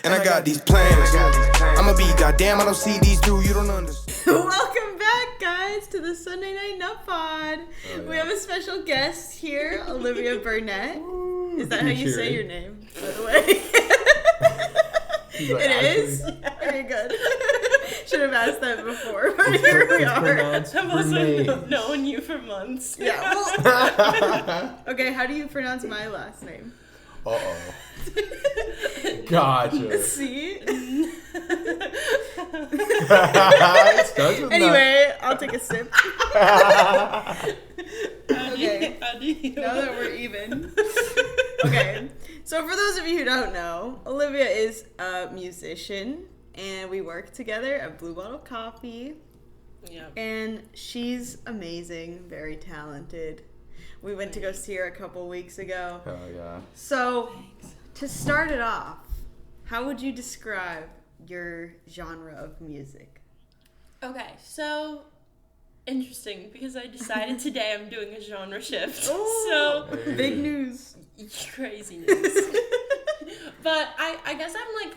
And I got these plans. I'ma be goddamn, I don't see these through, you don't understand. Welcome back, guys, to the Sunday Night Nut Pod. We have a special guest here, Olivia Burnette. Is that how you say your name, by the way? It is? Okay, good. Should have asked that before, but here we are. I've also known you for months. Yeah. Well, okay, how do you pronounce my last name? Uh-oh. Gotcha. See? Anyway, I'll take a sip. Okay. Now that we're even. Okay. So for those of you who don't know, Olivia is a musician, and we work together at Blue Bottle Coffee. Yeah. And she's amazing, very talented. We went to go see her a couple weeks ago. Oh, yeah. So, to start it off, how would you describe your genre of music? Okay, so interesting because I decided today I'm doing a genre shift. Oh, so big news. Crazy news. But I guess I'm like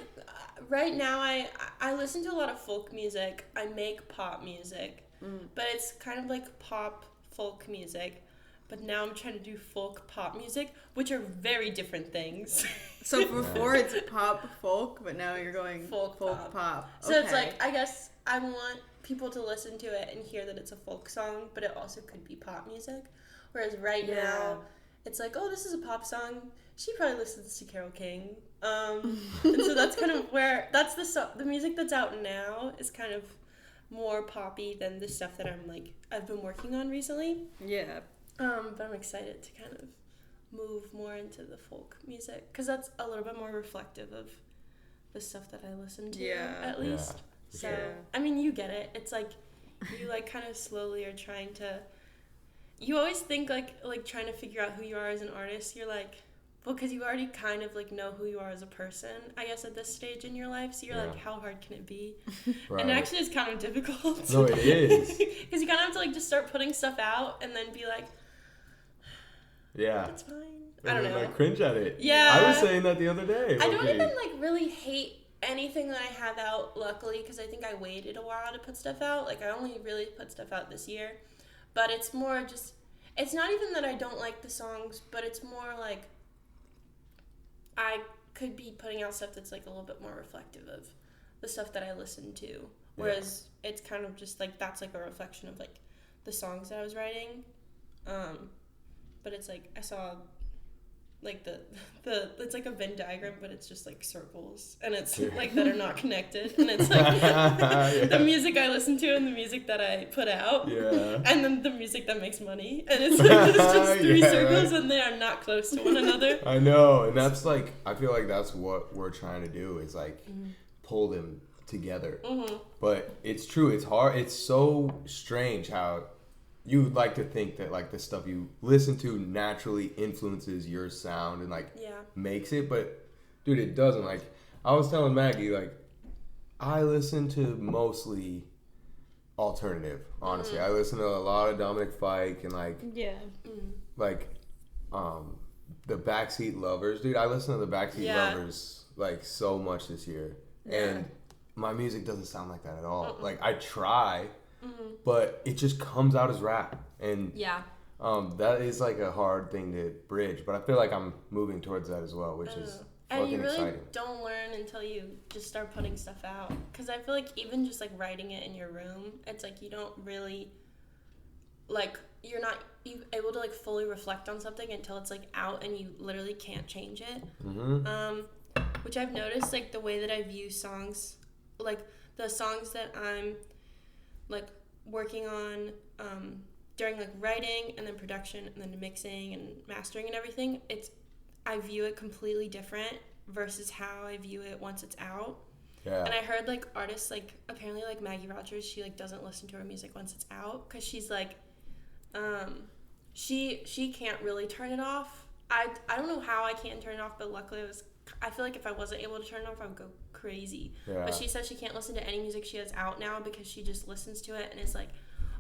right now I listen to a lot of folk music. I make pop music. But it's kind of like pop folk music. But now I'm trying to do folk pop music, which are very different things. So before it's pop folk, but now you're going folk pop. So it's like, I guess I want people to listen to it and hear that it's a folk song, but it also could be pop music. Whereas right now, it's like, oh, this is a pop song. She probably listens to Carole King. And so that's kind of where, that's the music that's out now is kind of more poppy than the stuff that I've been working on recently. Yeah. But I'm excited to kind of move more into the folk music because that's a little bit more reflective of the stuff that I listen to, at least. Yeah, so, sure. I mean, you get it. It's like you kind of slowly are trying to. You always think like trying to figure out who you are as an artist. You're like, well, because you already kind of know who you are as a person, I guess, at this stage in your life. So you're like, how hard can it be? Right. And actually, it's kind of difficult. No, it is. Because you kind of have to just start putting stuff out and then be like. Yeah. That's fine. I don't know. I cringe at it. Yeah. I was saying that the other day. I don't even really hate anything that I have out, luckily, because I think I waited a while to put stuff out. I only really put stuff out this year. But it's more just, it's not even that I don't like the songs, but it's more like I could be putting out stuff that's a little bit more reflective of the stuff that I listen to. Whereas it's kind of just that's a reflection of the songs that I was writing. But it's I saw the it's a Venn diagram, but it's just circles, and it's that are not connected, and it's the music I listen to and the music that I put out, and then the music that makes money, and it's just three circles, and they are not close to one another. I know, and that's I feel like that's what we're trying to do is pull them together. Mm-hmm. But it's true, it's hard, it's so strange how you like to think that the stuff you listen to naturally influences your sound and makes it, but dude, it doesn't. I was telling Maggie, I listen to mostly alternative, honestly. I listen to a lot of Dominic Fike and the Backseat Lovers, dude. I listen to the Backseat Lovers so much this year, and my music doesn't sound like that at all. I try. But it just comes out as rap, and that is a hard thing to bridge. But I feel like I'm moving towards that as well, which is and you really exciting. Don't learn until you just start putting stuff out. Because I feel even just writing it in your room, it's you don't really you're not able to fully reflect on something until it's out and you literally can't change it. Mm-hmm. Which I've noticed the way that I view songs, the songs that I'm working on during writing and then production and then mixing and mastering and everything, I view it completely different versus how I view it once it's out. Yeah. And I heard artists apparently Maggie Rogers, she doesn't listen to her music once it's out because she's she can't really turn it off. I don't know how I can't turn it off, but luckily I feel if I wasn't able to turn it off, I would go crazy. Yeah. But she says she can't listen to any music she has out now because she just listens to it and is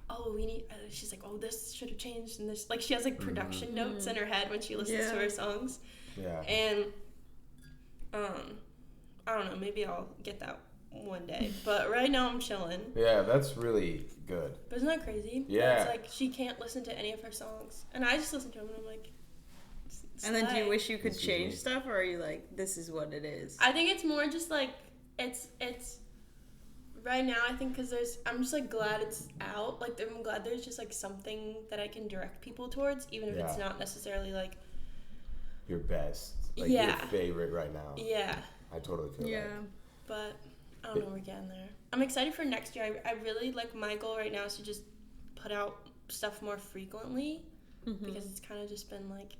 oh, we need, she's oh, this should have changed, and this, she has production notes in her head when she listens to her songs. Yeah. And I don't know, maybe I'll get that one day. But right now I'm chilling. Yeah, that's really good. But isn't that crazy? Yeah. It's like she can't listen to any of her songs. And I just listen to them and I'm like, And then do you wish you could This is change me. stuff, or are you like, this is what it is? I think it's more just like, it's right now, I think, because I'm just like glad it's out. Like, I'm glad there's just like something that I can direct people towards, even if it's not necessarily like your best, like Yeah. your favorite right now. Yeah. I totally feel that. But I don't know, we're getting there. I'm excited for next year. I really like, my goal right now is to just put out stuff more frequently, because it's kind of just been like,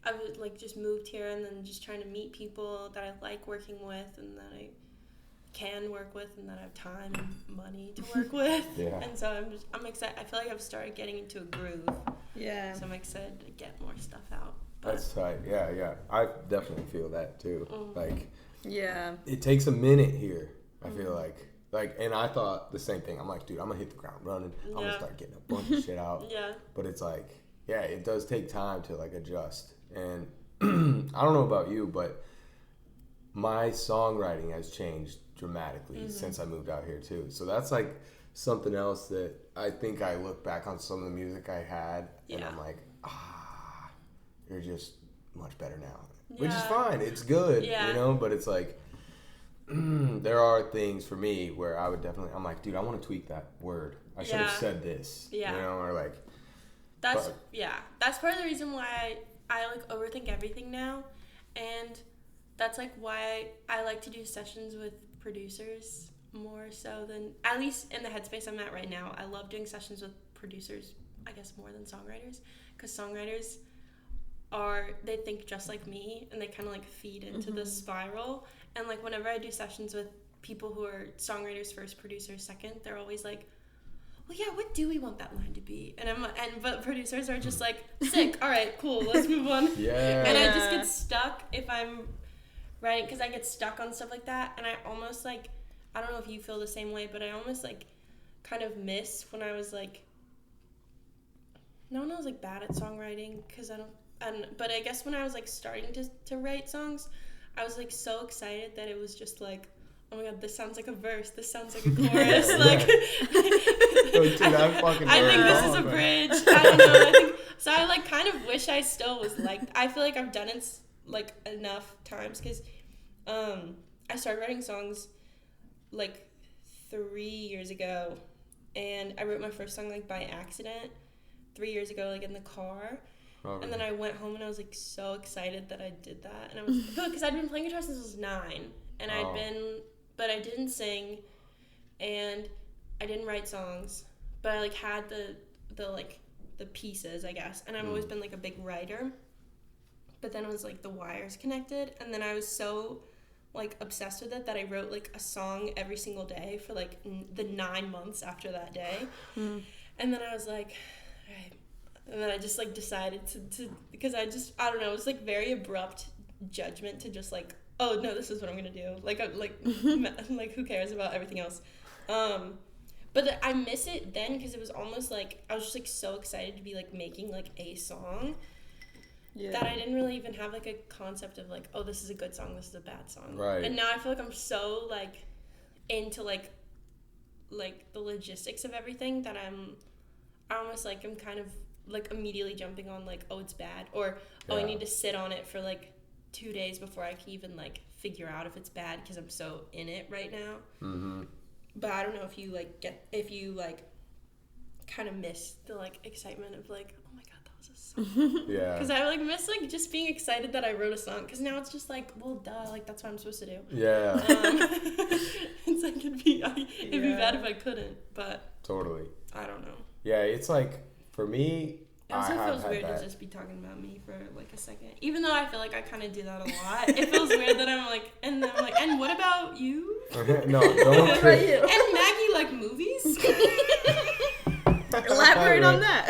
I've like just moved here and then just trying to meet people that I like working with and that I can work with and that I have time and money to work with. Yeah. And so I'm excited. I feel like I've started getting into a groove. Yeah. So I'm excited to get more stuff out. But, That's tight. Yeah. I definitely feel that too. Like, Yeah. it takes a minute here, I feel like, and I thought the same thing. I'm like, dude, I'm gonna hit the ground running. I'm gonna start getting a bunch of shit out. Yeah. But it's like, yeah, it does take time to like adjust. And I don't know about you, but my songwriting has changed dramatically since I moved out here too. So that's like something else that I think I look back on some of the music I had and I'm like, you're just much better now. Which is Yeah. fine. It's good, Yeah. you know, but it's like, there are things for me where I would definitely, I'm like, dude, I want to tweak that word. I should have Yeah. said this, Yeah. you know, or like, That's that's part of the reason why I like overthink everything now, and that's like why I like to do sessions with producers more so than, at least in the headspace I'm at right now. I love doing sessions with producers, I guess, more than songwriters, because songwriters they think just like me and they kind of like feed into the spiral. And like whenever I do sessions with people who are songwriters first, producers second, they're always like, well, yeah, what do we want that line to be? But producers are just like, sick, all right, cool, let's move on. yeah. And I just get stuck if I'm writing, because I get stuck on stuff like that, and I almost like, I don't know if you feel the same way, but I almost like kind of miss when I was like, not when I was like bad at songwriting, because but I guess when I was like starting to write songs, I was like so excited that it was just like, oh my god, this sounds like a verse, this sounds like a chorus, like Dude, I think this is a bridge. I don't know. So I like kind of wish I still was like, I feel like I've done it like enough times, because I started writing songs like 3 years ago, and I wrote my first song like by accident 3 years ago, like in the car. And then I went home and I was like so excited that I did that, and I was because I'd been playing guitar since I was 9, and but I didn't sing, and I didn't write songs, but I like had the pieces, I guess, and I've always been like a big writer. But then it was like the wires connected, and then I was so like obsessed with it that I wrote like a song every single day for like the 9 months after that day. And then I was like, all right. And then I just like decided to because I don't know, it was like very abrupt judgment to just like, oh no, this is what I'm gonna do. Like like who cares about everything else? But I miss it then, because it was almost like I was just like so excited to be like making like a song that I didn't really even have like a concept of like, oh, this is a good song, this is a bad song. Right. And now I feel like I'm so like into like the logistics of everything that I almost like I'm kind of like immediately jumping on like, oh, it's bad, or I need to sit on it for like 2 days before I can even like figure out if it's bad, because I'm so in it right now. But I don't know if you like kind of miss the like excitement of like, oh my god, that was a song. Yeah. Because I like miss like just being excited that I wrote a song, because now it's just like, well, duh, like that's what I'm supposed to do. Yeah. It's like it'd be bad if I couldn't, but Totally. I don't know. Yeah, it's like, for me, It also I have feels had weird that. to just be talking about me for like a second, even though I feel like I kind of do that a lot. It feels weird that I'm like, and then I'm like, and what about you? No, don't trip. And Maggie like movies. Elaborate on that.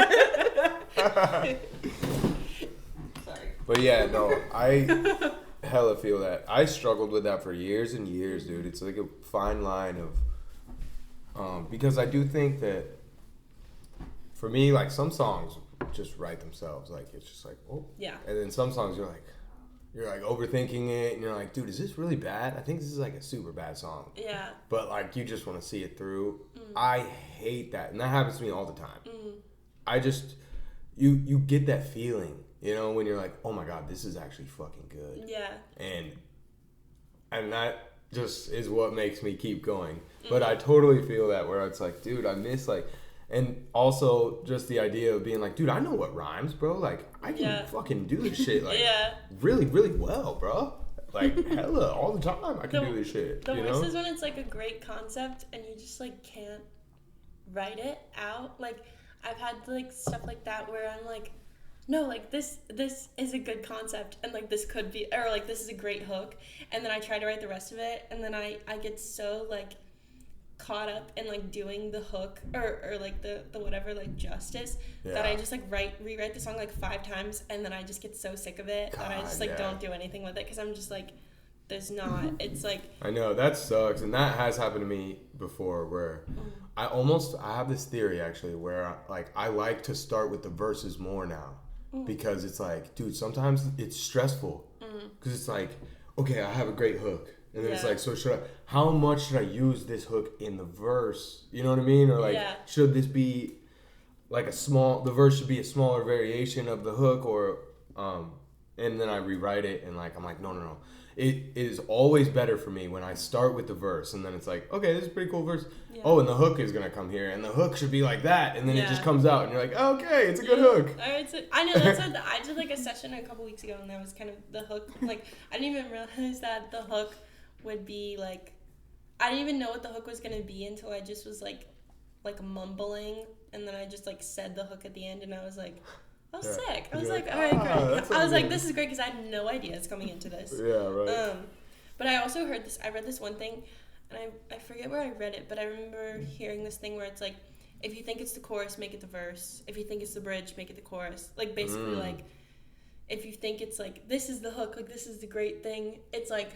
Sorry. But yeah, no, I hella feel that. I struggled with that for years and years, dude. It's like a fine line of, because I do think that, for me, like some songs just write themselves. Like it's just like, oh. Yeah. And then some songs you're like, you're like overthinking it, and you're like, dude, is this really bad? I think this is like a super bad song. Yeah. But like, you just want to see it through. I hate that, and that happens to me all the time. I just, you get that feeling, you know, when you're like, oh my god, this is actually fucking good. Yeah. And that just is what makes me keep going. But I totally feel that, where it's like, dude, I miss like, and also just the idea of being like, dude, I know what rhymes, bro. Like, I can fucking do this shit like really, really well, bro. Like, hella, all the time I can do this shit. The worst is when it's like a great concept and you just like can't write it out. Like, I've had like stuff like that where I'm like, no, like this is a good concept, and like this could be, or like this is a great hook, and then I try to write the rest of it, and then I get so like caught up in like doing the hook or like the whatever like justice that I just like rewrite the song like 5 times, and then I just get so sick of it that I just like don't do anything with it, because I'm just like, there's not, it's like, I know that sucks, and that has happened to me before, where I have this theory actually where I like to start with the verses more now, because it's like, dude, sometimes it's stressful, because it's like, okay, I have a great hook, and then it's like, so how much should I use this hook in the verse, you know what I mean, or like should this be like the verse should be a smaller variation of the hook, or and then I rewrite it, and like I'm like, no, it is always better for me when I start with the verse, and then it's like, okay, this is a pretty cool verse. Oh, and the hook is gonna come here, and the hook should be like that, and then it just comes out, and you're like, okay, it's a good hook. I know, that's what I did like a session a couple weeks ago, and that was kind of the hook. Like, I didn't even realize that the hook would be like, I didn't even know what the hook was gonna be until I just was like mumbling, and then I just like said the hook at the end, and I was like, oh, sick. I was like, all right, great. I was like, this is great, because I had no idea it's coming into this. Yeah, right. But I also heard this, I read this one thing, and I forget where I read it, but I remember hearing this thing where it's like, if you think it's the chorus, make it the verse. If you think it's the bridge, make it the chorus. Like, basically, like, if you think it's like, this is the hook, like, this is the great thing, it's like,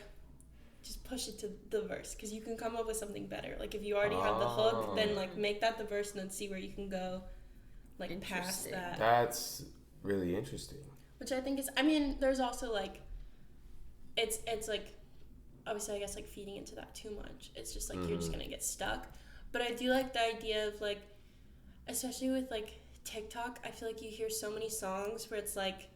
just push it to the verse, because you can come up with something better. Like, if you already have the hook, then, like, make that the verse, and then see where you can go, like, past that. That's really interesting. Which I think is, I mean, there's also, like, it's like, obviously, I guess, like, feeding into that too much. It's just, like, you're just gonna get stuck. But I do like the idea of, like, especially with, like, TikTok, I feel like you hear so many songs where it's, like,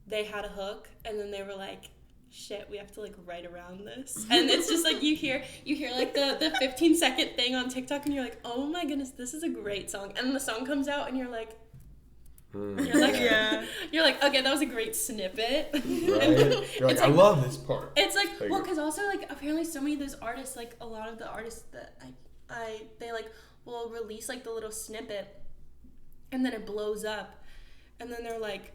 they had a hook, and then they were, like, shit, we have to, like, write around this. And it's just, like, you hear like, the 15-second thing on TikTok, and you're like, oh, my goodness, this is a great song. And then the song comes out, and you're like, you're like, okay, that was a great snippet. Right. You're like, I love this part. It's like, well, because also, like, apparently so many of those artists, like, a lot of the artists that they, like, will release, like, the little snippet, and then it blows up, and then they're like,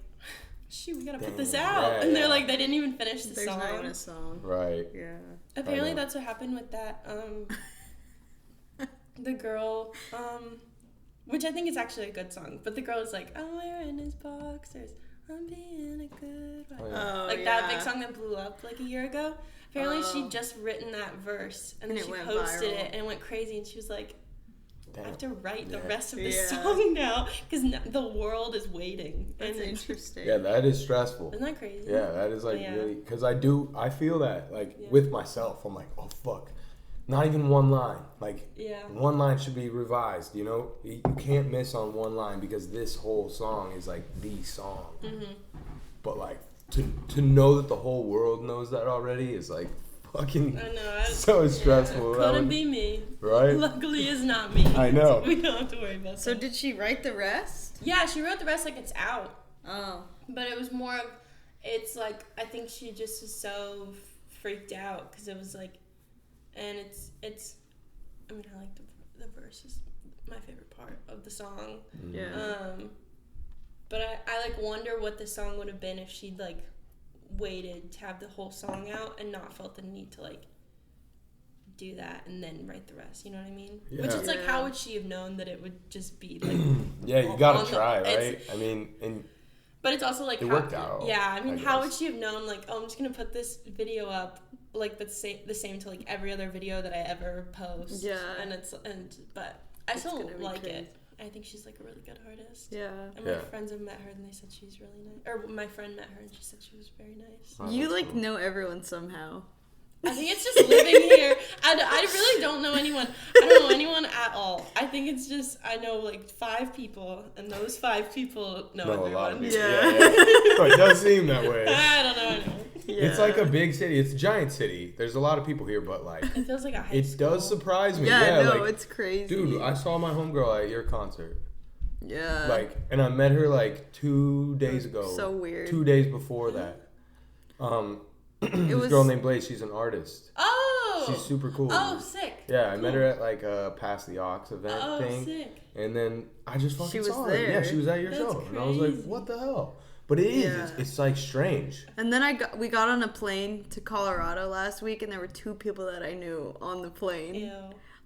shoot, we gotta put this out. And they're like, they didn't even finish the song. There's not even a song. Right. Yeah. Apparently that's what happened with that, the girl, which I think is actually a good song, but the girl is like, I'm wearing his boxers, I'm being a good wife. That big song that blew up like a year ago. Apparently she'd just written that verse, and then she posted it, and it went crazy, and she was like, I have to write the rest of this song now, because the world is waiting. That's interesting. Yeah, that is stressful. Isn't that crazy? Yeah, that is like really, because I feel that like with myself. I'm like, oh fuck, not even one line. Like, one line should be revised. You know, you can't miss on one line, because this whole song is like the song. But like to know that the whole world knows that already is like fucking so stressful. Couldn't be me. Right? Luckily it's not me. I know. We don't have to worry about that. So did she write the rest? Yeah, she wrote the rest like it's out. Oh. But it was more of, it's like, I think she just was so freaked out, because it was like, and it's I mean, I like the verse is my favorite part of the song. Yeah. But I like wonder what the song would have been if she'd like waited to have the whole song out and not felt the need to like do that and then write the rest, you know what I mean? Yeah. Which is like, how would she have known that it would just be like you gotta try, right? I mean, and but it's also like, it worked out. Yeah, I mean, how would she have known like, oh, I'm just gonna put this video up like the same to like every other video that I ever post. Yeah. But I still like it. I think she's like a really good artist. Yeah. And my friends have met her and they said she's really nice. Or my friend met her and she said she was very nice. Oh, You that's like cool. know everyone somehow. I think it's just living here. I really don't know anyone. I don't know anyone at all. I think it's just, I know like 5 people, and those 5 people know everyone. A lot of people. Yeah. Oh, it does seem that way. I don't know anyone. Yeah. It's like a big city. It's a giant city. There's a lot of people here, but like, It feels like a high it school. does surprise me. Yeah, no, like, it's crazy. dude, I saw my homegirl at your concert. Yeah. Like, and I met her like 2 days ago. So weird. 2 days before that. This was- girl named Blaze. She's an artist. Oh! She's super cool. Oh, sick. Yeah, I met her at like a Pass the Aux event Oh, thing. sick. And then I just fucking She was saw her. there. Yeah, she was at your That's show. And I was like, crazy. what the hell? But it is. Yeah. It's like strange. And then we got on a plane to Colorado last week, and there were 2 people that I knew on the plane. Ew.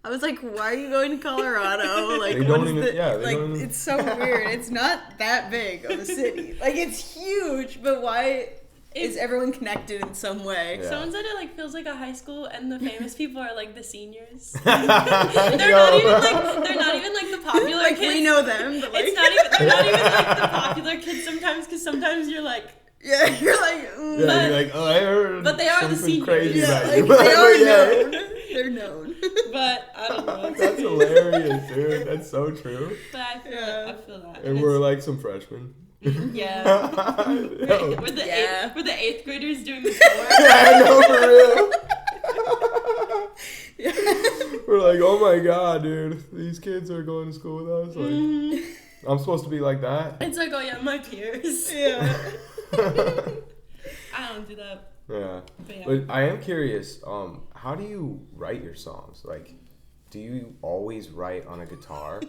I was like, "Why are you going to Colorado? Like, They what don't is even- the yeah, they like? don't even- It's so weird. It's not that big of a city. Like, it's huge, but why is everyone connected in some way? Yeah. Someone said it like feels like a high school, and the famous people are like the seniors. They're They're not even like the popular Like, kids. we know them, but like, It's not even. They're not even like the popular kids sometimes, because sometimes you're like. yeah, you're like, Yeah, But- you're like, oh, I heard but they are the something seniors. crazy yeah, about like you. they are Yeah. known. They're known. But I don't know. That's hilarious, dude. That's so true. But I feel, Yeah. I feel that. And we're like some freshmen. Yeah. Yo. We're the Yeah. we're the 8th graders doing the tour. I know, for real. We're like, oh my god, dude. These kids are going to school with us. Like, I'm supposed to be like that. It's like, oh yeah, my peers. Yeah. I don't do that. Yeah. But yeah. But I am curious, how do you write your songs? Like, do you always write on a guitar?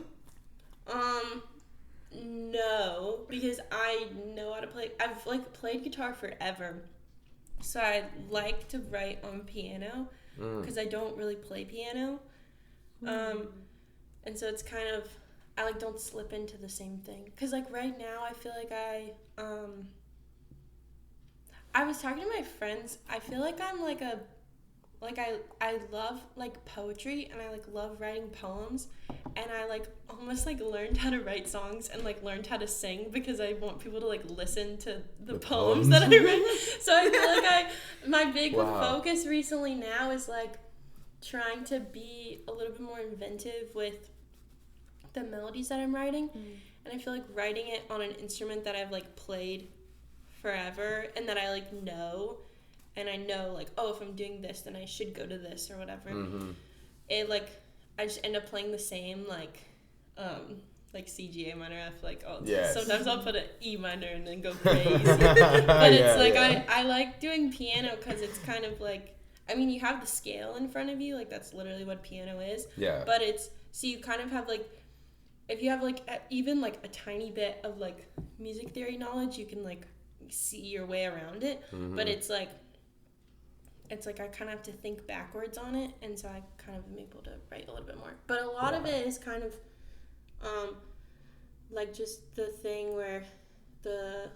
No, because I know how to play. I've like played guitar forever, so I like to write on piano because I don't really play piano. And so it's kind of, I like don't slip into the same thing, because like right now I feel like I was talking to my friends. I feel like I'm like I love like poetry, and I like love writing poems, and I like almost like learned how to write songs and like learned how to sing because I want people to like listen to the poems that I write. So I feel like my big focus recently now is like trying to be a little bit more inventive with the melodies that I'm writing. And I feel like writing it on an instrument that I've like played forever and that I like know, and I know like, oh, if I'm doing this then I should go to this or whatever. It like I just end up playing the same like C, G, A minor, F, like sometimes I'll put an E minor and then go crazy. But it's like I like doing piano because it's kind of like, I mean, you have the scale in front of you, like that's literally what piano is. Yeah. But it's, so you kind of have like, if you have like even like a tiny bit of like music theory knowledge, you can like see your way around it. But it's like I kind of have to think backwards on it, and so I kind of am able to write a little bit more. But a lot of it is kind of like just the thing where the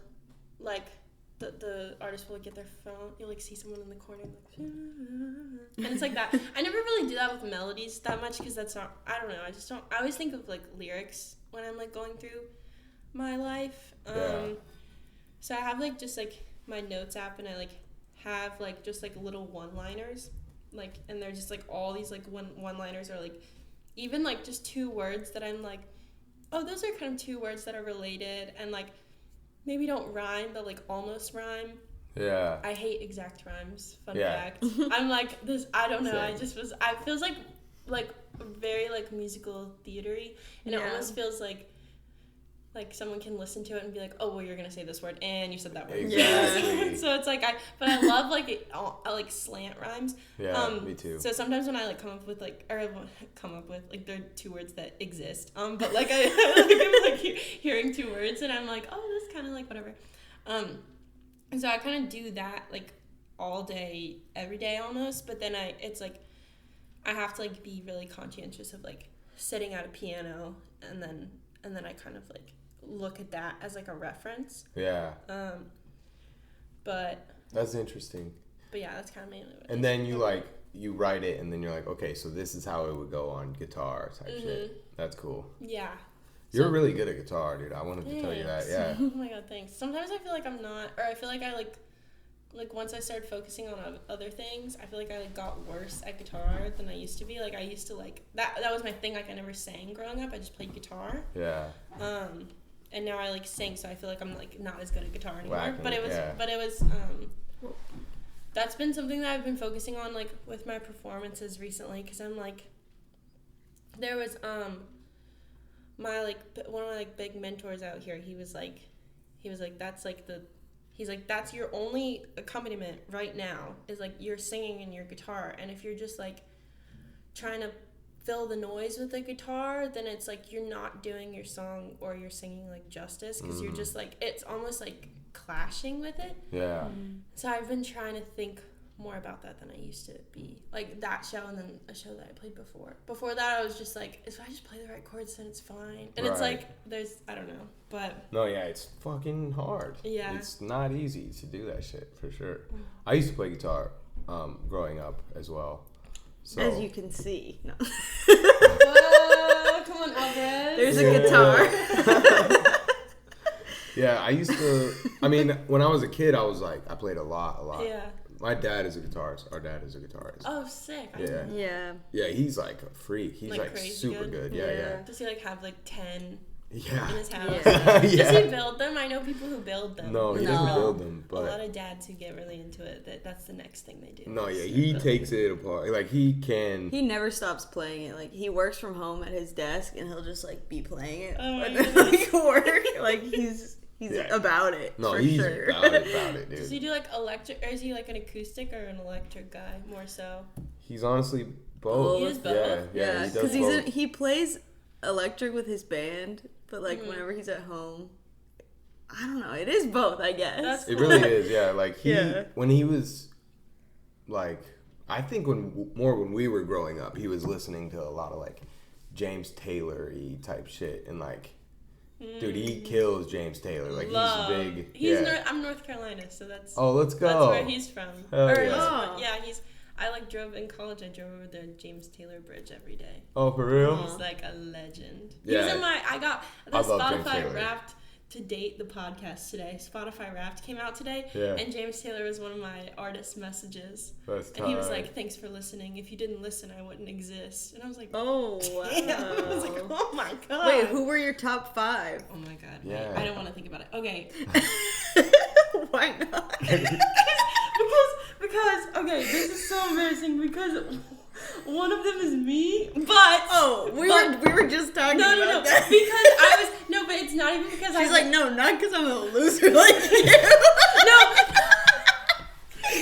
artist will like get their phone, you'll like see someone in the corner like, and it's like that. I never really do that with melodies that much because that's not, I don't know, I always think of like lyrics when I'm like going through my life. So I have like just like my notes app, and I like have like just like little one-liners, like, and they're just like all these like one-liners are like even like just 2 words that I'm like, oh, those are kind of 2 words that are related and like maybe don't rhyme but like almost rhyme. Yeah. I hate exact rhymes. Fun fact. I'm like this. I don't know. Same. I feels like very like musical theatery, and it almost feels like someone can listen to it and be like, oh, well, you're gonna say this word and you said that word. Exactly. So it's like I love like I like slant rhymes. Yeah, me too. So sometimes when I like come up with like there are 2 words that exist. But like I'm like hearing 2 words and I'm like, oh, this kind of like whatever. And so I kind of do that like all day, every day almost. But then it's like I have to like be really conscientious of like sitting at a piano and then I kind of like look at that as like a reference. Yeah. But that's interesting. But yeah, that's kind of mainly what. And then you write it, and then you're like, okay, so this is how it would go on guitar type shit. That's cool. Yeah. You're really good at guitar, dude. I wanted to tell you that. Yeah. Oh my god, thanks. Sometimes I feel like I'm not, or I feel like I like once I started focusing on other things, I feel like I like got worse at guitar than I used to be. Like I used to like that was my thing. Like I never sang growing up. I just played guitar. Yeah. And now I like sing, so I feel like I'm like not as good at guitar anymore. Whacking But it it, was that's been something that I've been focusing on like with my performances recently, because I'm like, there was my like one of my like big mentors out here. He was like that's your only accompaniment right now is like you're singing and your guitar, and if you're just like trying to fill the noise with the guitar, then it's like you're not doing your song or your singing like justice, because you're just like, it's almost like clashing with it. Yeah. So I've been trying to think more about that than I used to be. Like that show, and then a show that I played before. Before that, I was just like, if I just play the right chords, then it's fine. And it's like, I don't know. But no, yeah, it's fucking hard. Yeah. It's not easy to do that shit, for sure. I used to play guitar growing up as well. So. As you can see. No. come on, Alvarez. There's a guitar. Yeah, I used to, I mean, when I was a kid, I played a lot. Yeah. My dad is a guitarist. Our dad is a guitarist. Oh, sick. Yeah. Yeah, he's like a freak. He's like crazy super good. Yeah. Yeah. Does he like have like 10 Yeah. in his house? Yeah. Does he build them? I know people who build them. No, he doesn't build them, A lot but of dads who get really into it, that's the next thing they do. no, yeah, he takes it apart. Like he can. He never stops playing it. Like he works from home at his desk, and he'll just like be playing it. Oh my and then, like work. Like he's about it. No, for he's sure. about it, dude. Does he do like electric, or is he like an acoustic or an electric guy more so? He's honestly both. He is both? Yeah, he does because both. he plays electric with his band, but like whenever he's at home, I don't know. It is both, I guess. That's It really is, yeah. Like Yeah. when he was, like, I think when we were growing up, he was listening to a lot of like James Taylor-y type shit, and like, dude, he kills James Taylor. Like he's big. I'm North Carolina, so that's. Oh, let's go. That's where he's from. Hell Or yeah. I like drove in college. I drove over the James Taylor Bridge every day. Oh, for real? He's like a legend. Yeah. He's in my. I got the I love James Spotify Taylor. Wrapped to date the podcast today. Spotify Wrapped came out today, Yeah. and James Taylor was one of my artist messages. That's And he was tight. like, "Thanks for listening. If you didn't listen, I wouldn't exist." And I was like, Oh "Damn!" I was like, wow. "Oh my god." Wait, who were your top 5? Oh my god. Yeah. Wait, I don't want to think about it. Okay. Why not? because okay, this is so embarrassing because one of them is me, but we were just talking no, about but that. it's not even because She's like, no, not because I'm a loser like you.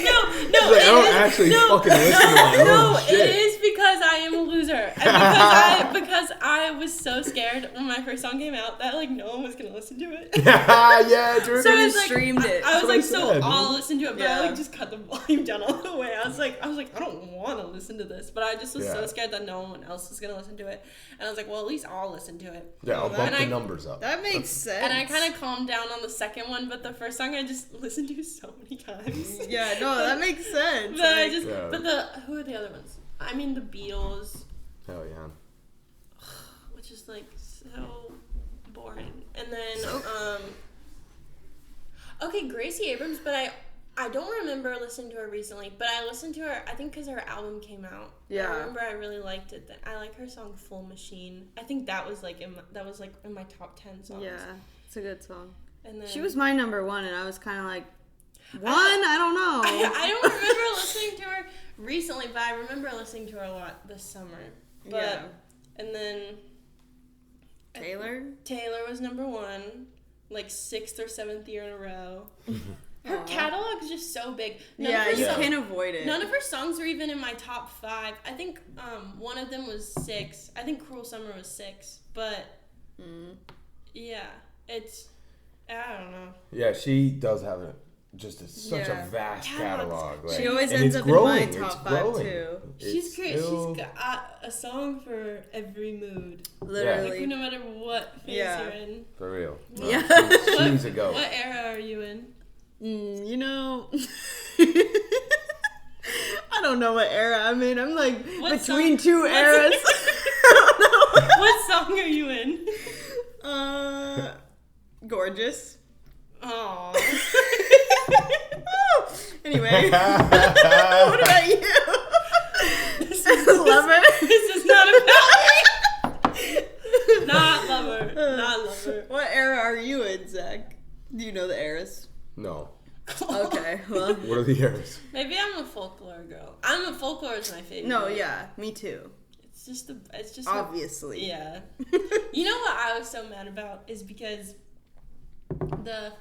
no, Like, I don't actually fucking listen to my own no, shit. it is because I am a loser, and because I was so scared when my first song came out that like no one was gonna listen to it. Yeah, Jordan. So you it's like, streamed it. I was That's like, what I so said, I'll dude. listen to it, but Yeah. I like just cut the volume down all the way. I was like, I don't want to listen to this, but I just was so Yeah. scared that no one else was gonna listen to it, and I was like, well, at least I'll listen to it. Yeah, I'll bump And the I- numbers up. That makes sense. And I kind of calmed down on the second one, but the first song I just listened to so many times. Yeah, no, that makes sense. But I Like, just, Yeah. who are the other ones? I mean, the Beatles, Hell yeah. which is like so boring. And then, okay, Gracie Abrams, but I don't remember listening to her recently, but I listened to her, I think because her album came out. Yeah. I remember I really liked it. I like her song Full Machine. I think that was like in my top 10 songs. yeah, it's a good song. And then She was my number 1, and I was kind of like, I don't know. I don't remember listening to her recently, but I remember listening to her a lot this summer. But Yeah. and then Taylor? Taylor was number 1, like 6th or 7th year in a row. Her Aw. catalog is just so big. Yeah, you songs- can't avoid it. None of her songs were even in my top 5. I think one of them was 6. I think Cruel Summer was 6. But yeah, it's, I don't know. Yeah, she does have such Yeah. a vast Catalog's- catalog. Like, She always and ends it's up growing. in my It's top 5 growing. too. She's It's great. still- She's got a song for every mood. Literally. Like, no matter what phase Yeah. you're in. For real. Yeah. She's a goat. What era are you in? You know, I don't know what era I'm in. I'm like What between song- 2 what eras. song- I don't know. What song are you in? Gorgeous. Oh. Anyway. What about you? Lover? This is not about me. Not Lover. Not Lover. What era are you in, Zach? Do you know the eras? No. Okay, well. What are the eras? Maybe I'm a folklore girl. Folklore is my favorite. No, yeah, me too. It's just obviously. Yeah. You know what I was so mad about is because the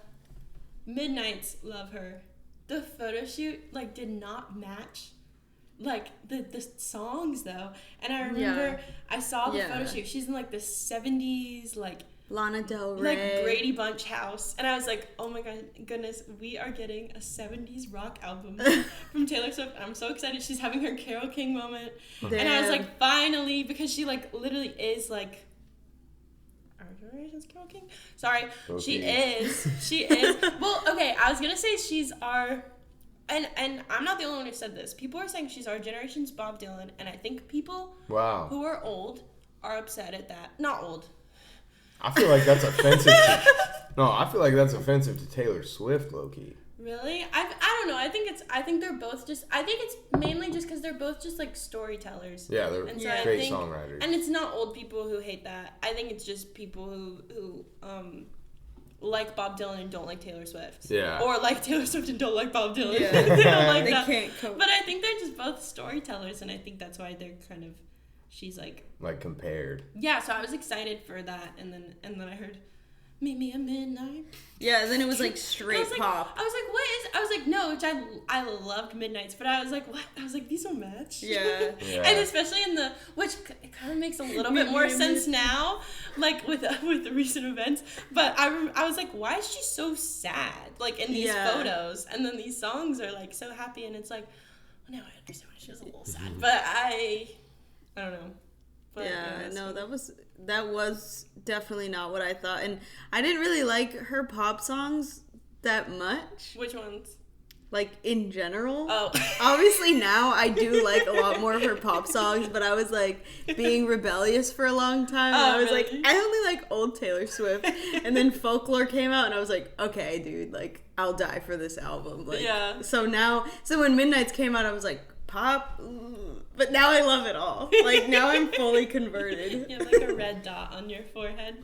Midnights love her. The photo shoot did not match the songs though. And I remember I saw the photo shoot. She's in the 70s Lana Del Rey. Brady Bunch house. And I was like, oh my goodness, we are getting a 70s rock album from Taylor Swift. I'm so excited. She's having her Carole King moment. Damn. And I was like, finally, because she literally is our generation's Carole King. Sorry. Okay. She is. Well, okay, I was going to say she's our, and I'm not the only one who said this. People are saying she's our generation's Bob Dylan. And I think people who are old are upset at that. Not old. I feel like that's offensive I feel like that's offensive to Taylor Swift, low-key. Really? I don't know. I think they're both just, I think it's mainly just because they're both just storytellers. Yeah, they're great songwriters. And it's not old people who hate that. I think it's just people who like Bob Dylan and don't like Taylor Swift. Yeah. Or like Taylor Swift and don't like Bob Dylan. Yeah. They don't like that. Can't cope. But I think they're just both storytellers, and I think that's why they're kind of, she's compared. Yeah, so I was excited for that, and then I heard Meet Me at Midnight. Yeah, and then it was straight pop. I was like, what is, I was like, no, which I loved Midnights, but I was like, what? I was like, these don't match. Yeah. And especially which it kind of makes a little bit more sense now, with the recent events, but I was like, why is she so sad, in these photos, and then these songs are so happy, and it's like, well, now I understand why she was a little sad, but I don't know. But, that was definitely not what I thought, and I didn't really like her pop songs that much. Which ones? In general. Oh. Obviously now I do like a lot more of her pop songs, but I was being rebellious for a long time, and I was really? I only like old Taylor Swift, and then Folklore came out, and I was like, okay, dude, I'll die for this album. Yeah. So when Midnights came out, I was like, pop, but now I love it all. Now I'm fully converted. You have a red dot on your forehead.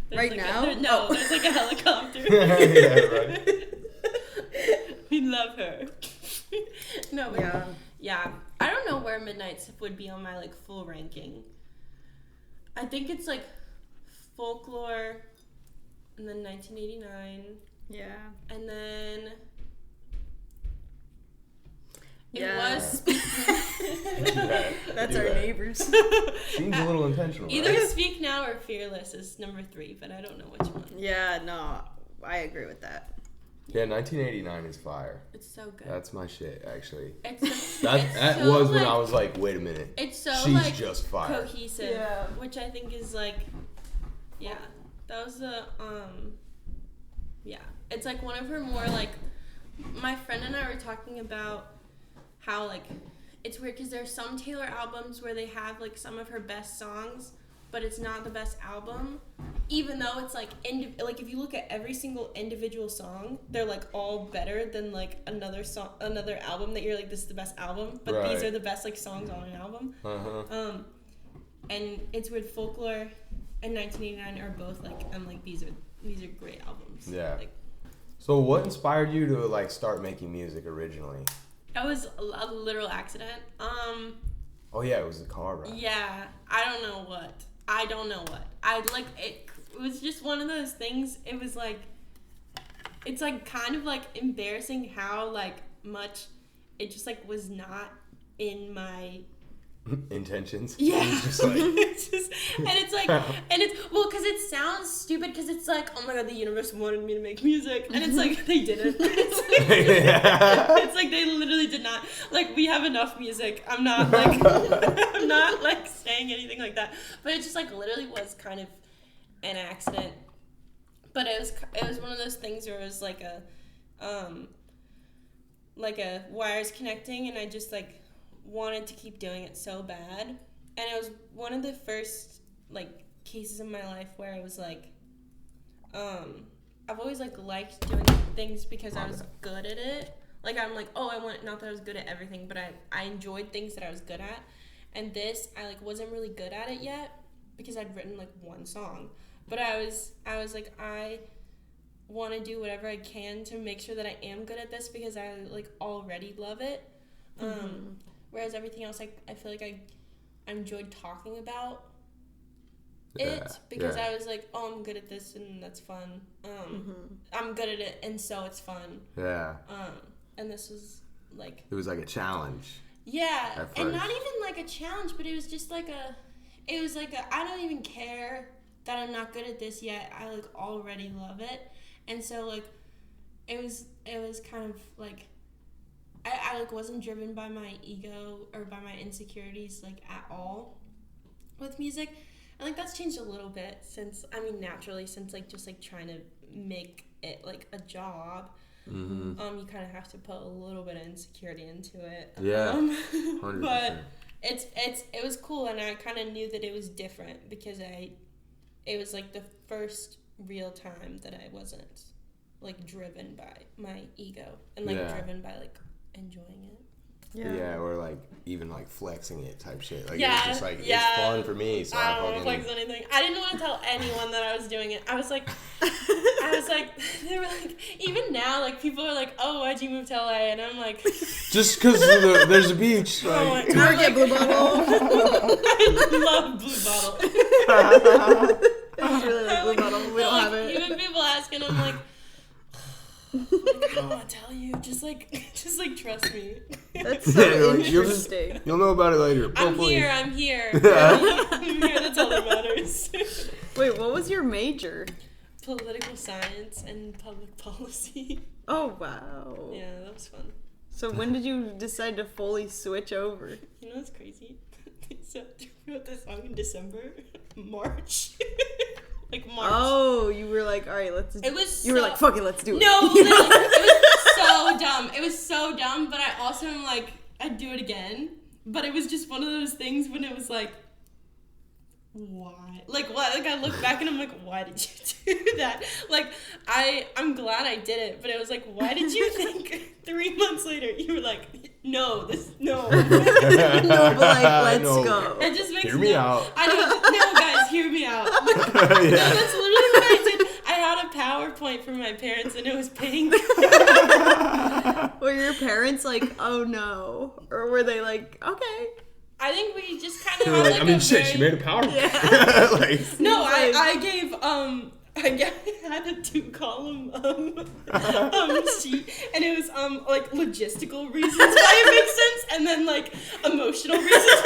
There's now? There's a helicopter. Yeah, right. We love her. No, but yeah. I don't know where Midnights would be on my full ranking. I think it's Folklore, and then 1989. Yeah. And then it Yeah. was That's our neighbors. Seems a little intentional. Either right? Speak Now or Fearless is number 3, but I don't know which one. Yeah, no, I agree with that. Yeah, 1989 is fire. It's so good. That's my shit, actually. That was when I was like, wait a minute. It's so she's just fire. cohesive, which I think is yeah, that was the yeah. It's one of her more my friend and I were talking about how it's weird because there's some Taylor albums where they have some of her best songs, but it's not the best album, even though it's if you look at every single individual song, they're all better than another album that you're this is the best album, but these are the best songs on an album. And it's weird. Folklore and 1989 are both I'm these are great albums. Yeah. So what inspired you to start making music originally? That was a literal accident. Oh yeah, it was a car ride. Yeah, I don't know what. It was just one of those things. It was it's kind of embarrassing how much it just was not in my intentions. Yeah. Just it's just, and it's well, because it sounds stupid, because it's oh my god, the universe wanted me to make music, and it's they didn't. It's they literally did not. We have enough music. I'm not I'm not saying anything like that, but it just literally was kind of an accident. But it was one of those things where it was a wires connecting, and I just wanted to keep doing it so bad, and it was one of the first cases in my life where I was always like liked doing things because I was good at it. Like I'm like, oh, not that I was good at everything, but I enjoyed things that I was good at. And this, I like wasn't really good at it yet because I'd written like one song. But I was like, I want to do whatever I can to make sure that I am good at this because I like already love it. Whereas everything else, I feel like I enjoyed talking about it because I was like, oh, I'm good at this and that's fun. I'm good at it and so it's fun. Yeah. And this was like... It was like a challenge. Yeah, and not even like a challenge, but it was just like I don't even care that I'm not good at this yet. I like already love it. And so like it was kind of like I like wasn't driven by my ego or by my insecurities like at all with music. I think that's changed a little bit since like just like trying to make it like a job. You kind of have to put a little bit of insecurity into it. Yeah, 100%. But it was cool, and I kind of knew that it was different because it was like the first real time that I wasn't like driven by my ego and like driven by like enjoying it. Yeah, or like even like flexing it type shit. Like yeah, it's just like it's fun for me. So I don't want to flex anything. I didn't want to tell anyone that I was doing it. I was like, they were like, even now, like people are like, oh, why'd you move to LA? And I'm like, just because there's a beach. Like, Target Blue Bottle. I love Blue Bottle. I really like Blue Bottle. We don't have it. Even people asking, I'm like, I don't want to tell you. Just like trust me. That's so like, interesting. You'll know about it later. I'm here. I'm here. That's all that matters. Wait, what was your major? Political science and public policy. Oh, wow. Yeah, that was fun. So when did you decide to fully switch over? You know what's crazy? So I wrote this song in December, March. Like March. Oh, you were like, all right, let's. It was. You were like, fuck it, let's do it. No, literally, it was so dumb. It was so dumb, but I also am like, I'd do it again. But it was just one of those things when it was like, why? Like what? Like I look back and I'm like, why did you do that? Like I'm glad I did it, but it was like, why did you think 3 months later you were like, no. No, but like, let's go. It just makes hear me out. I don't no, guys, hear me out. Yeah. No, that's literally what I did. I had a PowerPoint from my parents and it was pink. Were your parents like, oh no? Or were they like, okay? I think we just kind of had like she made a PowerPoint. Yeah. Like, no, I gave I had a 2-column sheet, and it was like logistical reasons why it makes sense, and then like emotional reasons.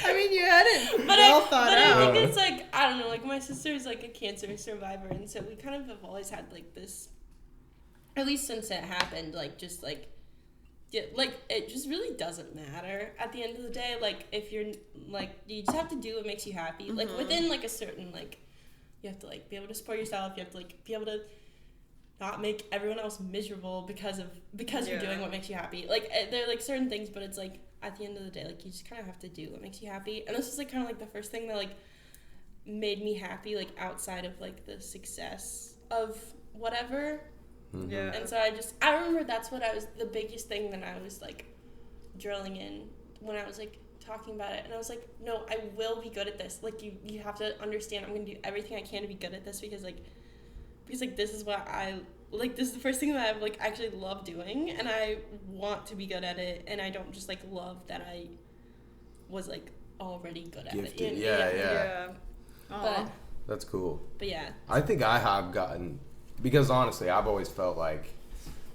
I mean, you had it but thought out. I think it's like, I don't know, like my sister is like a cancer survivor, and so we kind of have always had like this, at least since it happened, like just like. Yeah, like, it just really doesn't matter at the end of the day. Like, if you're, like, you just have to do what makes you happy. Like, within, like, a certain, like, you have to, like, be able to support yourself. You have to, like, be able to not make everyone else miserable because you're doing what makes you happy. Like, there are, like, certain things, but it's, like, at the end of the day, like, you just kind of have to do what makes you happy. And this is, like, kind of, like, the first thing that, like, made me happy, like, outside of, like, the success of whatever. Yeah. And so I remember that's what the biggest thing that I was like drilling in when I was like talking about it, and I was like, no, I will be good at this. Like you have to understand, I'm gonna do everything I can to be good at this because this is what I like. This is the first thing that I like actually love doing, and I want to be good at it, and I don't just like love that I was like already good at it. You know? Yeah. But that's cool. But yeah, I think I have gotten. Because honestly, I've always felt like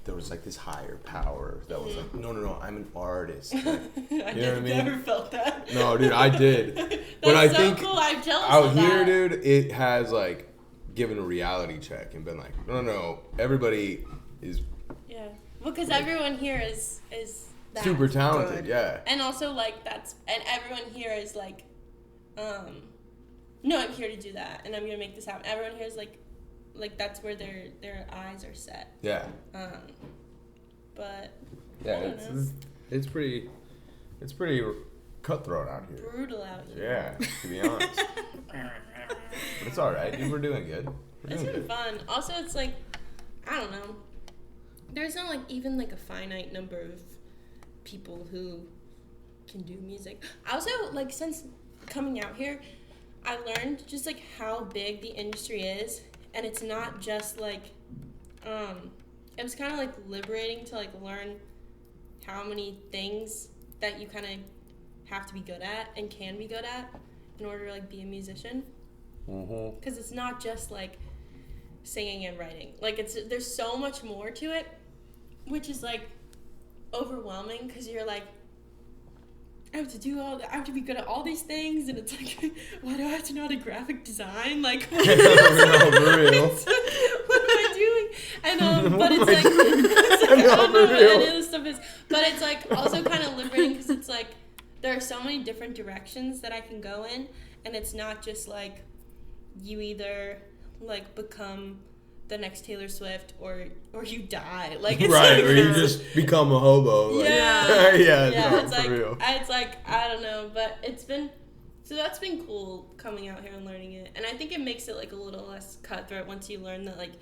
there was like this higher power that was like, no, I'm an artist. Like, you know what I mean? Never felt that. No, dude, I did. But I think cool. I'm jealous out of here, that. dude, it has like given a reality check and been like, no, everybody is. Yeah, because everyone here is that. Super talented. Good. Yeah. And also like and everyone here is like, no, I'm here to do that, and I'm gonna make this happen. Everyone here is like that's where their eyes are set. Yeah. But yeah, it's pretty cutthroat out here. Brutal out here. Yeah, to be honest. But it's all right, dude. We're doing good. It's been fun. Also, it's like, I don't know. There's not like even like a finite number of people who can do music. I also like since coming out here, I learned just like how big the industry is, and it's not just like, it was kind of like liberating to like learn how many things that you kind of have to be good at and can be good at in order to like be a musician. Because it's not just like singing and writing. Like there's so much more to it, which is like overwhelming because you're like, I have to be good at all these things, and it's like, why do I have to know how to graphic design? Like, what am I doing? And but it's like, I don't know what any of this stuff is, but it's like also kind of liberating because it's like there are so many different directions that I can go in, and it's not just like you either like become the next Taylor Swift or you die. Like it's right, like, or you just become a hobo. Like, yeah. It's like real. it's like I don't know, but that's been cool coming out here and learning it, and I think it makes it like a little less cutthroat once you learn that like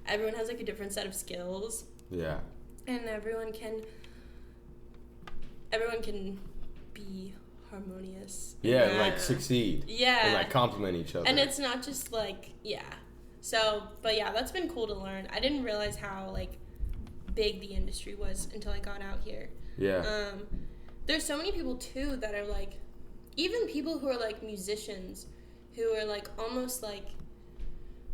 everyone has like a different set of skills. Yeah. And everyone can be harmonious. Yeah, and like succeed. Yeah. And like compliment each other. And it's not just like, So, but yeah, that's been cool to learn. I didn't realize how like big the industry was until I got out here. Yeah. There's so many people too that are like, even people who are like musicians who are like almost like,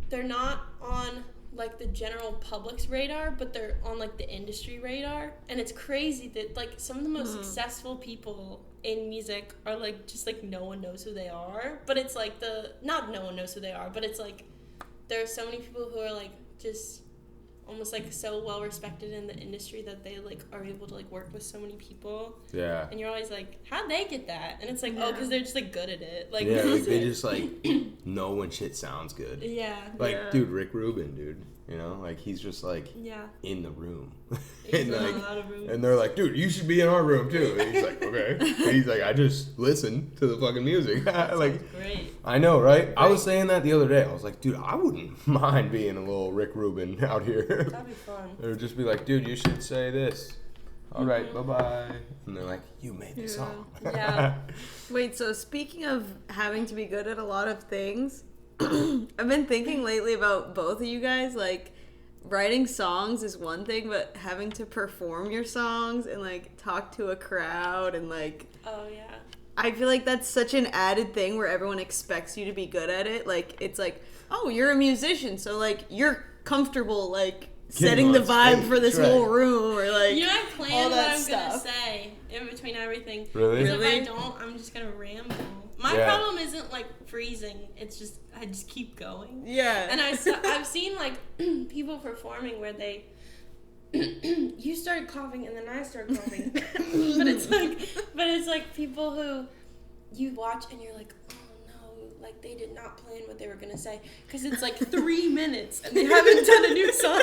they're not on like the general public's radar, but they're on like the industry radar. And it's crazy that like some of the most successful people in music are like just like no one knows who they are, but it's like not no one knows who they are, but it's like there are so many people who are like just almost like so well respected in the industry that they like are able to like work with so many people. Yeah. And you're always like, how'd they get that? And it's like, oh, because they're just like good at it. Like, yeah, like they just like know when shit sounds good. Yeah. Like, dude, Rick Rubin, dude. You know, like he's just like in the room. He's and in like, a lot of rooms. and they're like, dude, you should be in our room too. And he's like, okay. And he's like, I just listen to the fucking music. Like, great. I know, right? I was saying that the other day. I was like, dude, I wouldn't mind being a little Rick Rubin out here. That'd be fun. It would just be like, dude, you should say this. All right, bye-bye. And they're like, you made the song. Yeah. Wait, so speaking of having to be good at a lot of things, I've been thinking lately about both of you guys, like, writing songs is one thing, but having to perform your songs and, like, talk to a crowd and, like... Oh, yeah. I feel like that's such an added thing where everyone expects you to be good at it. Like, it's like, oh, you're a musician, so, like, you're comfortable, like... setting the vibe for this whole room, or like you know, I plan what I'm gonna say in between everything. Really? Because if I don't, I'm just gonna ramble. My problem isn't like freezing; it's just I just keep going. Yeah. And I've seen like people performing where they you started coughing and then I started coughing, but it's like people who you watch and you're like, like they did not plan what they were gonna say because it's like 3 minutes and they haven't done a new song.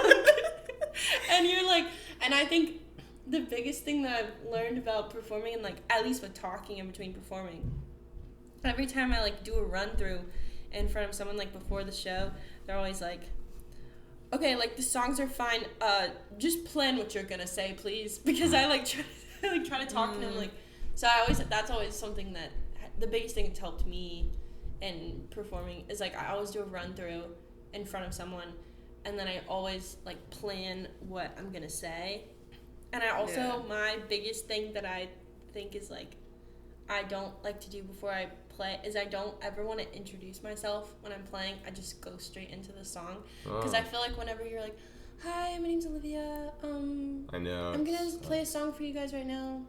And you're like, and I think the biggest thing that I've learned about performing, and like at least with talking in between performing, every time I like do a run through in front of someone like before the show, they're always like, okay, like the songs are fine, just plan what you're gonna say, please, because I try to talk to them, like, so that's always something that the biggest thing that's helped me in performing is like I always do a run through in front of someone, and then I always like plan what I'm gonna say. And I also my biggest thing that I think is like I don't like to do before I play is I don't ever want to introduce myself when I'm playing. I just go straight into the song because I feel like whenever you're like, hi, my name's Olivia, I know, I'm gonna play a song for you guys right now.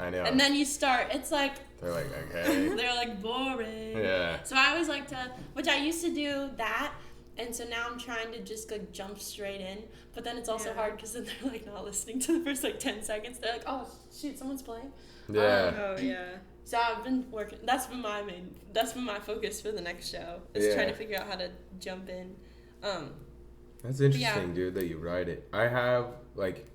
I know. And then you start. It's like... They're like, okay. They're like, boring. Yeah. So I always like to... Which I used to do that. And so now I'm trying to just like jump straight in. But then it's also hard because then they're like not listening to the first like 10 seconds. They're like, oh, shoot, someone's playing. Yeah. So I've been working... That's been my focus for the next show. Is trying to figure out how to jump in. That's interesting, dude, that you write it. I have, like...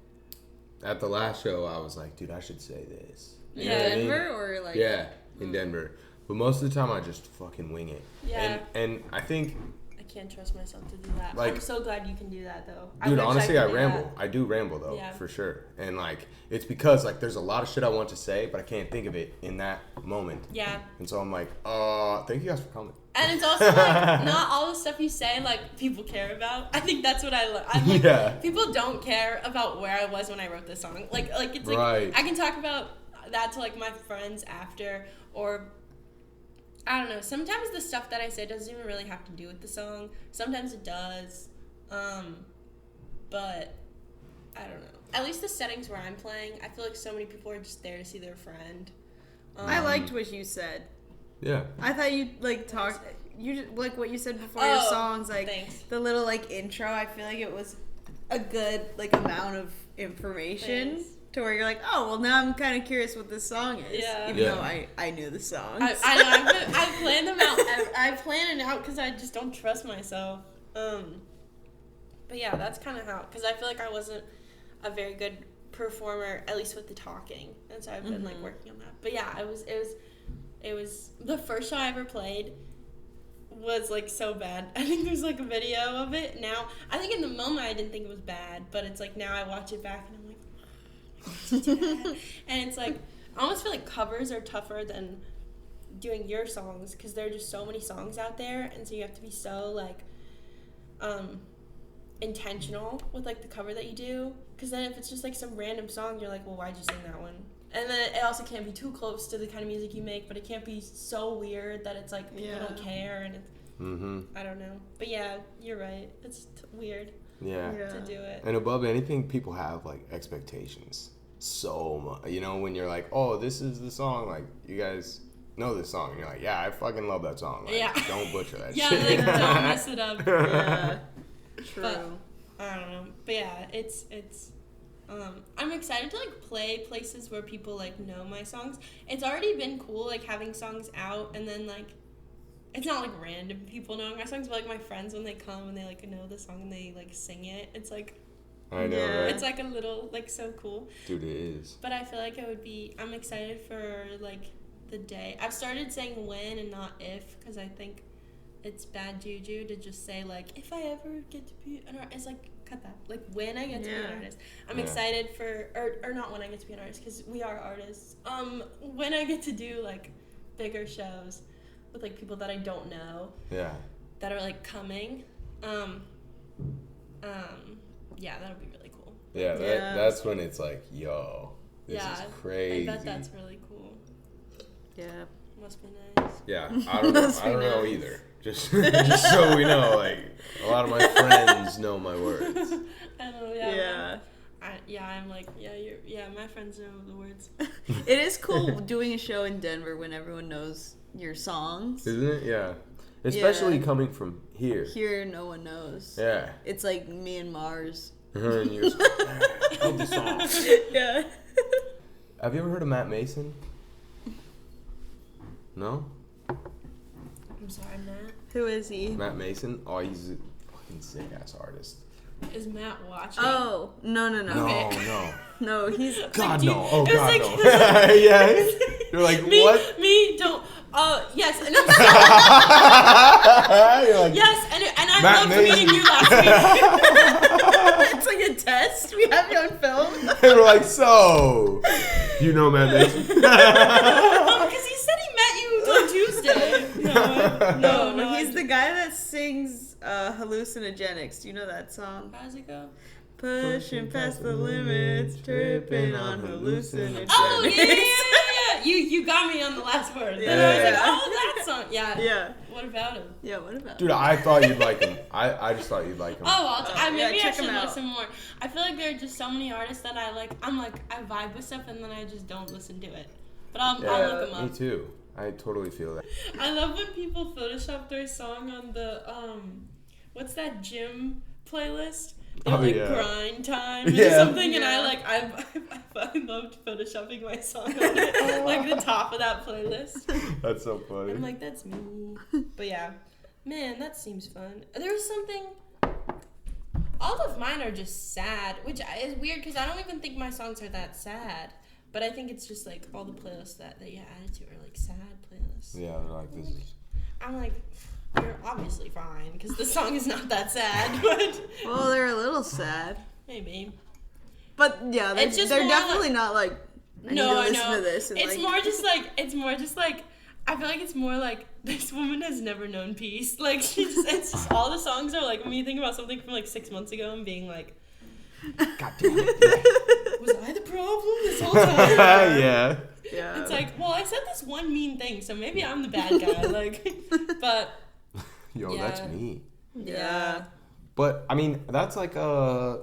At the last show, I was like, dude, I should say this. In Denver or like... Yeah, in Denver. But most of the time, I just fucking wing it. Yeah. And I think... I can't trust myself to do that. Like, I'm so glad you can do that though. Dude, honestly, I could do ramble. that. I do ramble though, Yeah. for sure. And like, it's because like there's a lot of shit I want to say, but I can't think of it in that moment. Yeah. And so I'm like, thank you guys for coming. And it's also like not all the stuff you say like people care about. I think that's what I love. I'm like, Yeah. people don't care about where I was when I wrote this song. Like it's like Right. I can talk about that to like my friends after, or I don't know. Sometimes the stuff that I say doesn't even really have to do with the song. Sometimes it does. But I don't know. At least the settings where I'm playing, I feel like so many people are just there to see their friend. I liked what you said. Yeah. I thought you like talked. You just, like what you said before your songs, like thanks. the little like intro. I feel like it was a good like amount of information. Thanks. To where you're like, oh, well, now I'm kind of curious what this song is. Yeah. Even Yeah. though I knew the songs. I know. I plan them out. I plan it out because I just don't trust myself. But yeah, that's kind of how. Because I feel like I wasn't a very good performer, at least with the talking, and so I've been like working on that. But yeah, it was the first show I ever played was like so bad. I think there's like a video of it now. I think in the moment I didn't think it was bad, but it's like now I watch it back and I'm like. And it's like I almost feel like covers are tougher than doing your songs because there are just so many songs out there, and so you have to be so like intentional with like the cover that you do, because then if it's just like some random song, you're like, well, why'd you sing that one? And then it also can't be too close to the kind of music you make, but it can't be so weird that it's like people don't care, and it's I don't know. But yeah, you're right, it's weird Yeah. to do it. And above anything, people have like expectations so much. You know, when you're like, oh, this is the song, like you guys know this song, and you're like, yeah, I fucking love that song. Like, Yeah. don't butcher that Yeah, shit. like don't mess it up. Yeah. True. But I don't know. But yeah, it's I'm excited to like play places where people like know my songs. It's already been cool like having songs out, and then like it's not like random people knowing my songs, but like my friends when they come and they like know the song and they like sing it. It's like I know, Yeah. right? it's like a little like so cool. Dude, it is. But I feel like I'm excited for like the day. I've started saying when and not if, because I think it's bad juju to just say like if I ever get to be an artist. It's like cut that. Like when I get to be an artist. I'm excited for or not when I get to be an artist, because we are artists. When I get to do like bigger shows with like people that I don't know. Yeah. That are like coming. Yeah, that'll be really cool. Yeah, Yeah. that's when it's like, yo, this is crazy. I bet that's really cool. Yeah. Must be nice. Yeah, I don't know. Must I be don't know nice. either. Just so we know, like a lot of my friends know my words. I don't know. Yeah. I'm like, my friends know the words. It is cool doing a show in Denver when everyone knows your songs. Isn't it? Yeah. Especially Yeah. coming from here. Here, no one knows. Yeah. It's like me and Mars. And you're just like, I love this song. Yeah. Have you ever heard of Matt Mason? No? I'm sorry, Matt. Who is he? Matt Mason? Oh, he's a fucking sick ass artist. Is Matt watching? Oh, no. No, Okay. no. No, he's... God, do you- no. Oh, it was God, like- no. Yeah. You're like, Me, what? me, don't. Yes, and I'm You're like, yes, and I Matt loved Mason. meeting you last week. It's like a test. We have you on film. and we're like, so, you know Matt Mason? Because he said he met you on Tuesday. No, He's the guy that sings Hallucinogenics. Do you know that song? How does it go? Pushing past the limits, tripping on hallucinogenics. Oh yeah. You got me on the last word. Then I was like, Yeah. oh, that song. Yeah. Yeah. What about him? Yeah, what about Dude, I thought you'd like him. I just thought you'd like him. Oh, maybe I check should him out. listen more. I feel like there are just so many artists that I like. I vibe with stuff, and then I just don't listen to it. But I'll look them up. Me too. I totally feel that. I love when people Photoshop their song on the what's that gym playlist? They have, Oh, yeah. grind time or Yeah. something, and I loved photoshopping my song on it, like the top of that playlist. That's so funny. I'm like, that's me. But yeah, man, that seems fun. There was something. All of mine are just sad, which is weird because I don't even think my songs are that sad. But I think it's just like all the playlists that you added to are like sad playlists. Yeah, they're like, this is. I'm like, you're obviously fine because the song is not that sad. But Well, they're a little sad. maybe. But yeah, they're, It's just they're more definitely not like, I need to I listen know. to this. And It's like, more just like, I feel like it's more like this woman has never known peace. Like it's just all the songs are like me thinking about something from like 6 months ago and being like, God damn it. was I the problem this whole time? Yeah. yeah. It's like, well, I said this one mean thing, so maybe I'm the bad guy. Like, but Yo, Yeah. that's me. yeah. But I mean, that's like a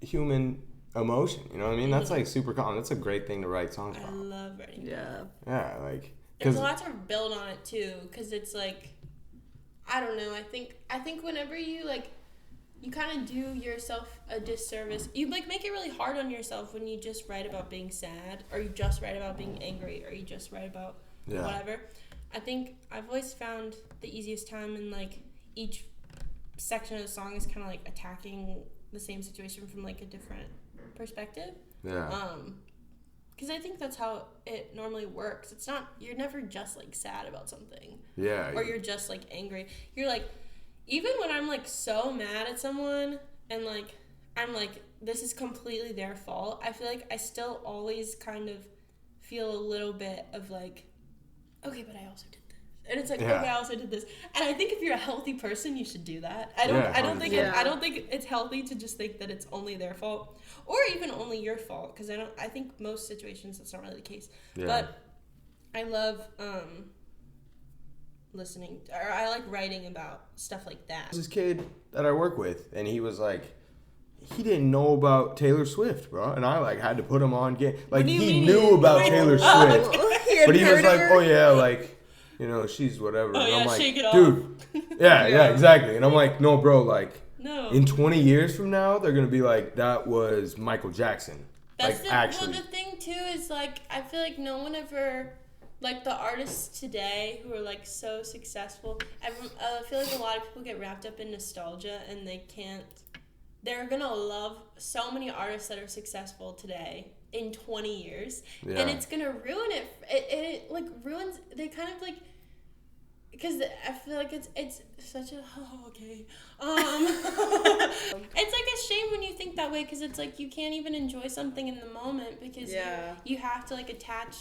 human emotion. You know what I mean? That's like super common. That's a great thing to write songs I about. love writing. Yeah. Yeah, like There's because a lot to build on it too, because it's like, I don't know. I think whenever you like, you kind of do yourself a disservice. You like make it really hard on yourself when you just write about being sad, or you just write about being angry, or you just write about whatever. I think I've always found the easiest time in like each section of the song is kind of like attacking the same situation from like a different perspective. yeah, Because I think that's how it normally works. It's not, you're never just like sad about something. yeah, Or you're just like angry. You're like, even when I'm like so mad at someone and like, I'm like, this is completely their fault, I feel like I still always kind of feel a little bit of like, okay, but I also did this. And it's like, Yeah. okay, I also did this. And I think if you're a healthy person, you should do that. I don't Yeah, think 100%. I don't think it's healthy to just think that it's only their fault or even only your fault, because I think most situations that's not really the case. yeah. But I love listening, or I like writing about stuff like that. There's this kid that I work with, and he was like, he didn't know about Taylor Swift, bro, and I like had to put him on game. Like do you he mean? knew about Taylor Swift, He but he was heard like, her. oh yeah, like, you know, she's whatever. Oh, and yeah, I'm like, shake it off. dude, yeah, Yeah. exactly. And I'm like, no, bro, like, No. in 20 years from now, they're gonna be like, that was Michael Jackson. That's like the actually, well, the thing too is like I feel like no one ever, like the artists today who are like so successful. I feel like a lot of people get wrapped up in nostalgia and they can't. They're gonna love so many artists that are successful today in 20 years, Yeah. and it's gonna ruin it. It like ruins. They kind of like. Because I feel like it's such a okay. It's like a shame when you think that way, because it's like you can't even enjoy something in the moment because Yeah. you have to like attach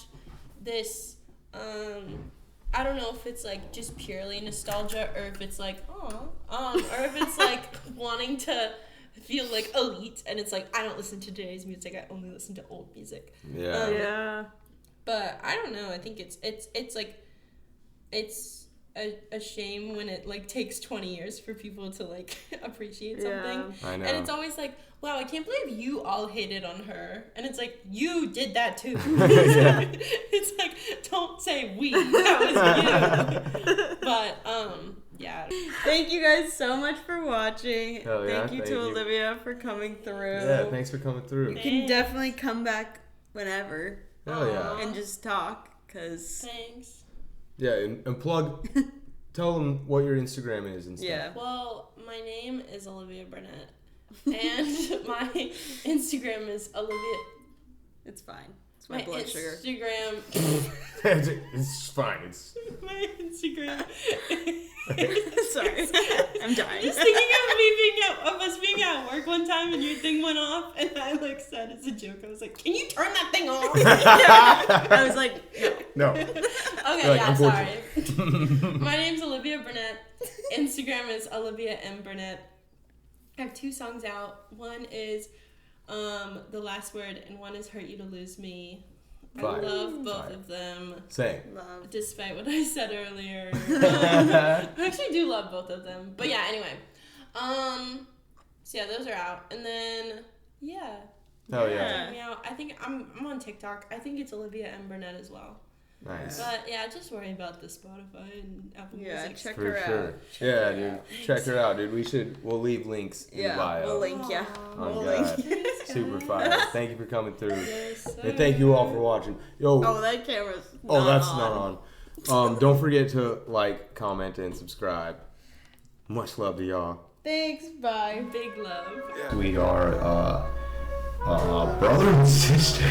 this. I don't know if it's like just purely nostalgia or if it's like or if it's like wanting to feel like elite, and it's like I don't listen to today's music. I only listen to old music. yeah, Yeah. But I don't know. I think it's like it's a shame when it like takes 20 years for people to like appreciate something. Yeah. I know. And it's always like, wow, I can't believe you all hated on her. And it's like, you did that too. Yeah. It's like, don't say we. That was you. But yeah. Thank you guys so much for watching. Hell yeah, thank you thank to you. Olivia for coming through. Yeah, thanks for coming through. You can definitely come back whenever Hell yeah. and just talk, because Thanks. Yeah, and plug, tell them what your Instagram is and stuff. yeah. Well, my name is Olivia Burnette. And my Instagram is Olivia. It's fine. It's my blood sugar. Instagram. It's fine. It's My Instagram. Sorry. I'm dying. Just thinking of us being at work one time and your thing went off, and I like said as a joke, I was like, "Can you turn that thing off?" I was like, no. no. Okay, Like, yeah, sorry. My name's Olivia Burnette. Instagram is Olivia M Burnette. I have 2 songs out. One is The Last Word, and one is Hurt You to Lose Me. Fire. I love both Fire. of them, Same. Love. despite what I said earlier. I actually do love both of them. But yeah, anyway. So yeah, those are out. And then, yeah. Hell yeah. Yeah. Check me out. I think I'm on TikTok. I think it's Olivia M Burnette as well. Nice. But yeah, just worry about the Spotify and Apple Yeah, Music. check For her sure. out. Yeah, dude. Check her out, dude. We'll leave links in the Yeah, bio. we'll link ya. Oh, We'll God. link. Super fire. Thank you for coming through. Yes, And thank you all for watching. Yo. Oh, that camera's Oh, that's on. not on. Don't forget to like, comment, and subscribe. Much love to y'all. Thanks, bye. Big love. We are brother and sister.